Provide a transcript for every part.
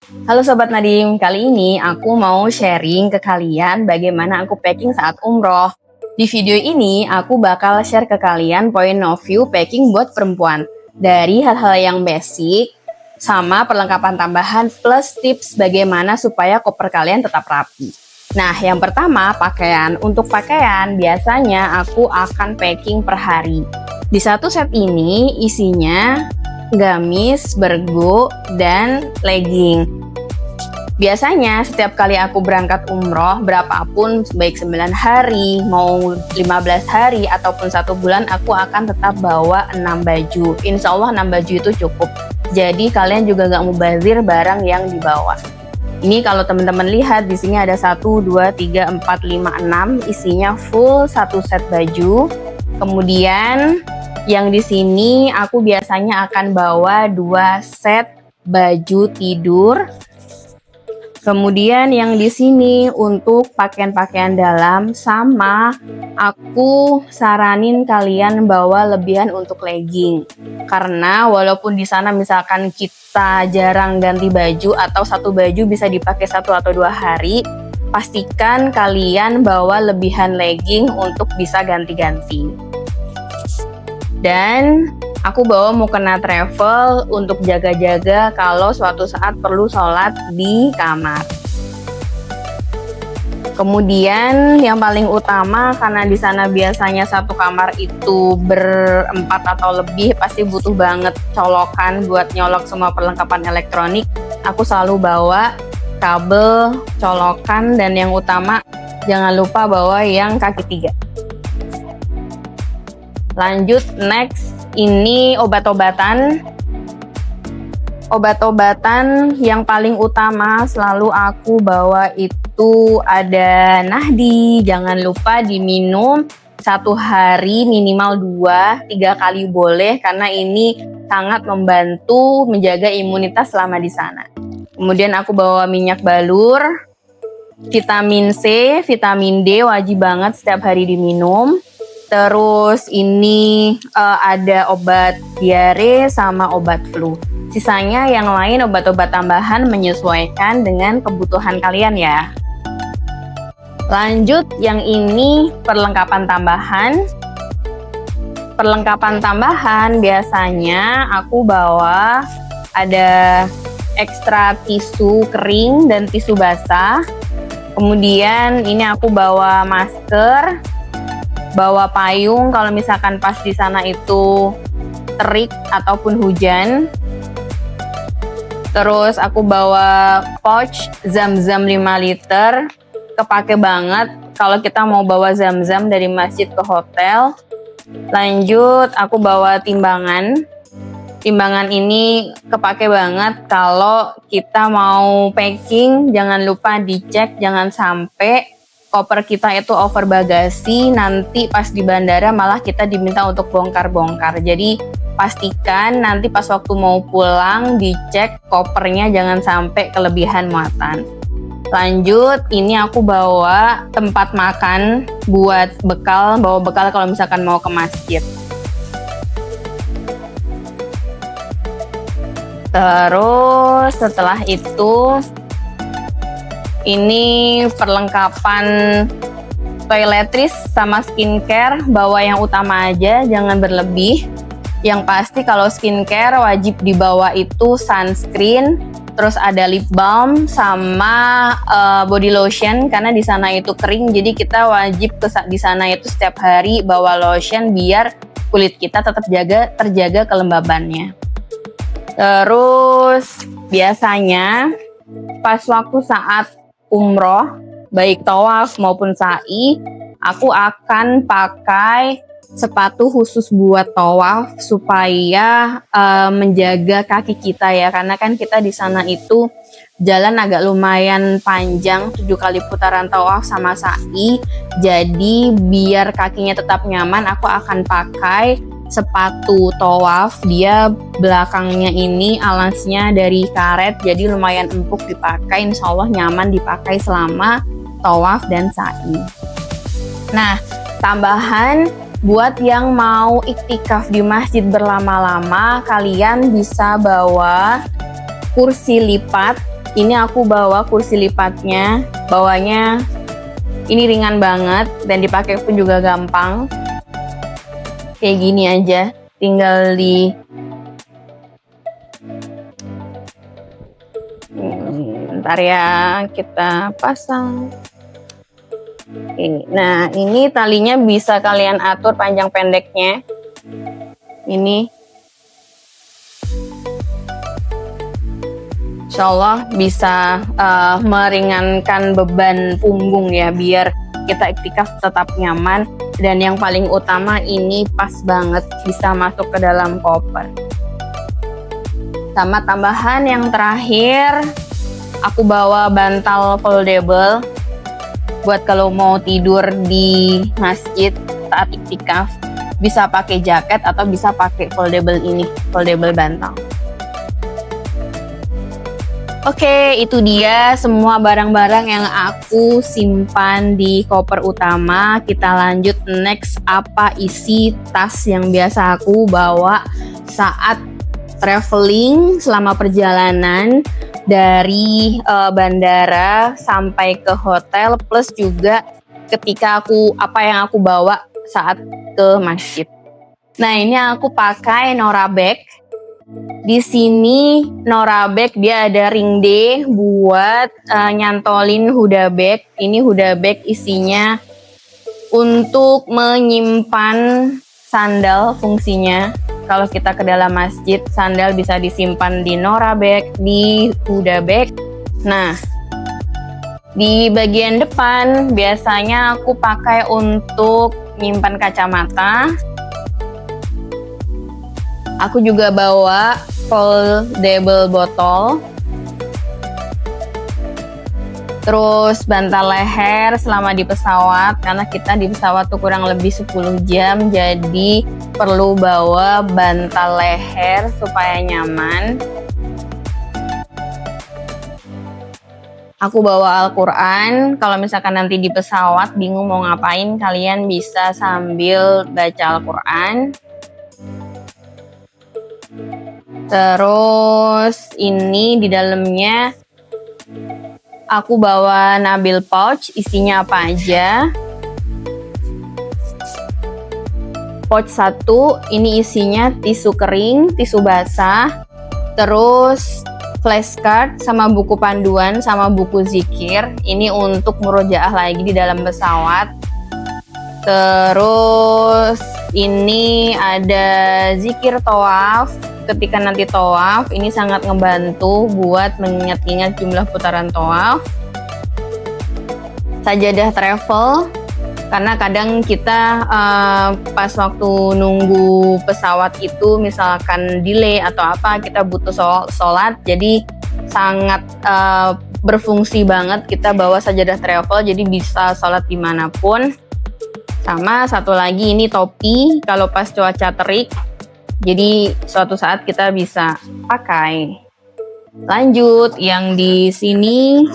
Halo Sobat Nadim, kali ini aku mau sharing ke kalian bagaimana aku packing saat umroh. Di video ini aku bakal share ke kalian point of view packing buat perempuan. Dari hal-hal yang basic, sama perlengkapan tambahan plus tips bagaimana supaya koper kalian tetap rapi. Nah, yang pertama pakaian. Untuk pakaian, biasanya aku akan packing per hari. Di satu set ini isinya gamis, bergo, dan legging. Biasanya setiap kali aku berangkat umroh, berapapun, baik 9 hari, mau 15 hari, ataupun 1 bulan, aku akan tetap bawa 6 baju. Insya Allah 6 baju itu cukup. Jadi kalian juga nggak mubazir barang yang dibawa. Ini kalau teman-teman lihat, di sini ada 1, 2, 3, 4, 5, 6, isinya full 1 set baju. Kemudian yang di sini aku biasanya akan bawa 2 set baju tidur. Kemudian yang di sini untuk pakaian-pakaian dalam, sama aku saranin kalian bawa lebihan untuk legging. Karena walaupun di sana misalkan kita jarang ganti baju atau satu baju bisa dipakai 1 atau 2 hari, pastikan kalian bawa lebihan legging untuk bisa ganti-ganti. Dan aku bawa mukena travel untuk jaga-jaga kalau suatu saat perlu sholat di kamar. Kemudian yang paling utama, karena di sana biasanya satu kamar itu berempat atau lebih, pasti butuh banget colokan buat nyolok semua perlengkapan elektronik. Aku selalu bawa kabel, colokan, dan yang utama jangan lupa bawa yang kaki 3. Lanjut, next, ini obat-obatan. Obat-obatan yang paling utama selalu aku bawa itu ada Nahdi. Jangan lupa diminum 1 hari minimal 2-3 kali boleh, karena ini sangat membantu menjaga imunitas selama di sana. Kemudian aku bawa minyak balur, vitamin C, vitamin D wajib banget setiap hari diminum. Terus ini ada obat diare sama obat flu. Sisanya yang lain obat-obat tambahan menyesuaikan dengan kebutuhan kalian ya. Lanjut, yang ini perlengkapan tambahan. Perlengkapan tambahan biasanya aku bawa ada ekstra tisu kering dan tisu basah. Kemudian ini aku bawa masker, bawa payung kalau misalkan pas di sana itu terik ataupun hujan. Terus aku bawa pouch zam-zam 5 liter, kepake banget kalau kita mau bawa zam-zam dari masjid ke hotel. Lanjut, aku bawa timbangan. Timbangan ini kepake banget kalau kita mau packing, jangan lupa dicek, jangan sampai koper kita itu over bagasi, nanti pas di bandara malah kita diminta untuk bongkar-bongkar. Jadi pastikan nanti pas waktu mau pulang dicek kopernya, jangan sampai kelebihan muatan. Lanjut, ini aku bawa tempat makan buat bekal, bawa bekal kalau misalkan mau ke masjid. Terus setelah itu, ini perlengkapan toiletries sama skincare, bawa yang utama aja, jangan berlebih. Yang pasti kalau skincare wajib dibawa itu sunscreen, terus ada lip balm sama body lotion, karena di sana itu kering, jadi kita wajib di sana itu setiap hari bawa lotion biar kulit kita tetap terjaga kelembabannya. Terus biasanya pas waktu saat umroh, baik tawaf maupun sa'i, aku akan pakai sepatu khusus buat tawaf supaya menjaga kaki kita ya, karena kan kita di sana itu jalan agak lumayan panjang, 7 kali putaran tawaf sama sa'i. Jadi biar kakinya tetap nyaman, aku akan pakai sepatu tawaf. Dia belakangnya ini alasnya dari karet, jadi lumayan empuk dipakai, insya Allah nyaman dipakai selama tawaf dan sa'i. Nah, tambahan buat yang mau iktikaf di masjid berlama-lama, kalian bisa bawa kursi lipat Ini aku bawa kursi lipatnya, bawanya ini ringan banget dan dipakai pun juga gampang. Kayak gini aja, tinggal bentar ya, kita pasang. Oke, nah ini talinya bisa kalian atur panjang pendeknya. Ini Insya Allah bisa meringankan beban punggung ya, biar kita iktikaf tetap nyaman. Dan yang paling utama ini pas banget bisa masuk ke dalam koper. Sama tambahan yang terakhir, aku bawa bantal foldable buat kalau mau tidur di masjid saat iktikaf. Bisa pakai jaket atau bisa pakai foldable bantal. Oke, itu dia semua barang-barang yang aku simpan di koper utama. Kita lanjut next, apa isi tas yang biasa aku bawa saat traveling selama perjalanan dari bandara sampai ke hotel, plus juga ketika apa yang aku bawa saat ke masjid. Nah, ini aku pakai Nora bag. Di sini Nora bag dia ada ring D buat nyantolin huda bag. Ini huda bag isinya untuk menyimpan sandal fungsinya. Kalau kita ke dalam masjid, sandal bisa disimpan di Nora bag, di huda bag. Nah, di bagian depan biasanya aku pakai untuk nyimpan kacamata. Aku juga bawa foldable botol. Terus bantal leher selama di pesawat, karena kita di pesawat tuh kurang lebih 10 jam, jadi perlu bawa bantal leher supaya nyaman. Aku bawa Al-Quran. Kalau misalkan nanti di pesawat bingung mau ngapain, kalian bisa sambil baca Al-Quran. Terus ini di dalamnya aku bawa Nabil pouch, isinya apa aja. Pouch 1 ini isinya tisu kering, tisu basah, terus flashcard sama buku panduan sama buku zikir. Ini untuk murojaah lagi di dalam pesawat. Terus ini ada zikir tawaf. Ketika nanti tawaf, ini sangat ngebantu buat mengingat-ingat jumlah putaran tawaf. Sajadah travel, karena kadang kita pas waktu nunggu pesawat itu misalkan delay atau apa, kita butuh sholat, jadi sangat berfungsi banget kita bawa sajadah travel, jadi bisa sholat dimanapun. Sama satu lagi ini topi, kalau pas cuaca terik, jadi suatu saat kita bisa pakai. Lanjut, yang di sini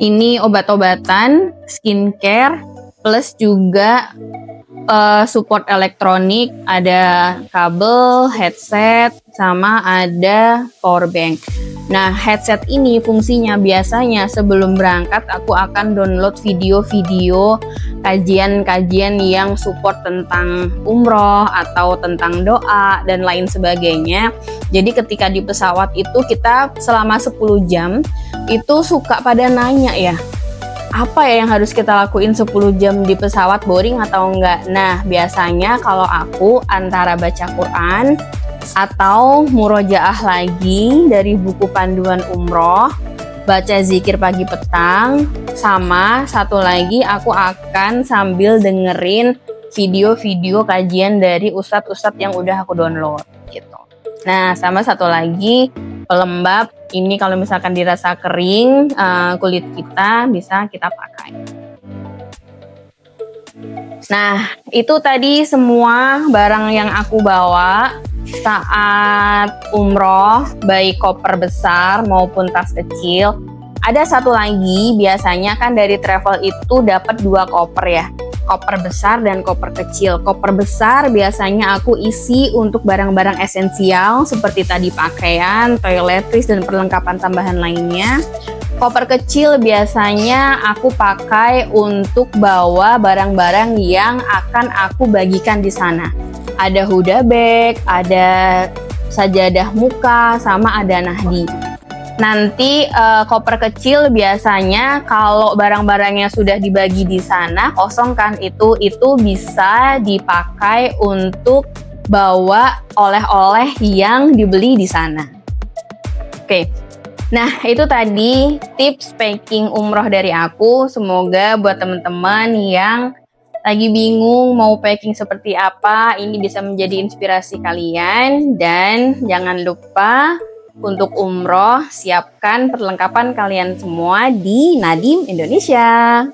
ini obat-obatan, skincare, plus juga support elektronik, ada kabel, headset, sama ada power bank. Nah, headset ini fungsinya biasanya sebelum berangkat aku akan download video-video kajian-kajian yang support tentang umroh atau tentang doa dan lain sebagainya. Jadi ketika di pesawat itu kita selama 10 jam itu suka pada nanya ya, apa ya yang harus kita lakuin 10 jam di pesawat, boring atau enggak? Nah, biasanya kalau aku antara baca Quran atau murojaah lagi dari buku panduan umroh, baca zikir pagi petang, sama satu lagi aku akan sambil dengerin video-video kajian dari ustadz-ustadz yang udah aku download gitu. Nah, sama satu lagi pelembab, ini kalau misalkan dirasa kering kulit kita bisa kita pakai. Nah, itu tadi semua barang yang aku bawa saat umroh, baik koper besar maupun tas kecil. Ada satu lagi, biasanya kan dari travel itu dapat 2 koper ya. koper besar dan koper kecil. Koper besar biasanya aku isi untuk barang-barang esensial seperti tadi pakaian, toiletries, dan perlengkapan tambahan lainnya. Koper kecil biasanya aku pakai untuk bawa barang-barang yang akan aku bagikan di sana. Ada huda bag, ada sajadah muka, sama ada nahdi. Nanti koper kecil biasanya kalau barang-barangnya sudah dibagi di sana, kosongkan itu bisa dipakai untuk bawa oleh-oleh yang dibeli di sana. Oke. Nah, itu tadi tips packing umroh dari aku. Semoga buat teman-teman yang lagi bingung mau packing seperti apa, ini bisa menjadi inspirasi kalian. Dan jangan lupa untuk umroh, siapkan perlengkapan kalian semua di Nadiem Indonesia.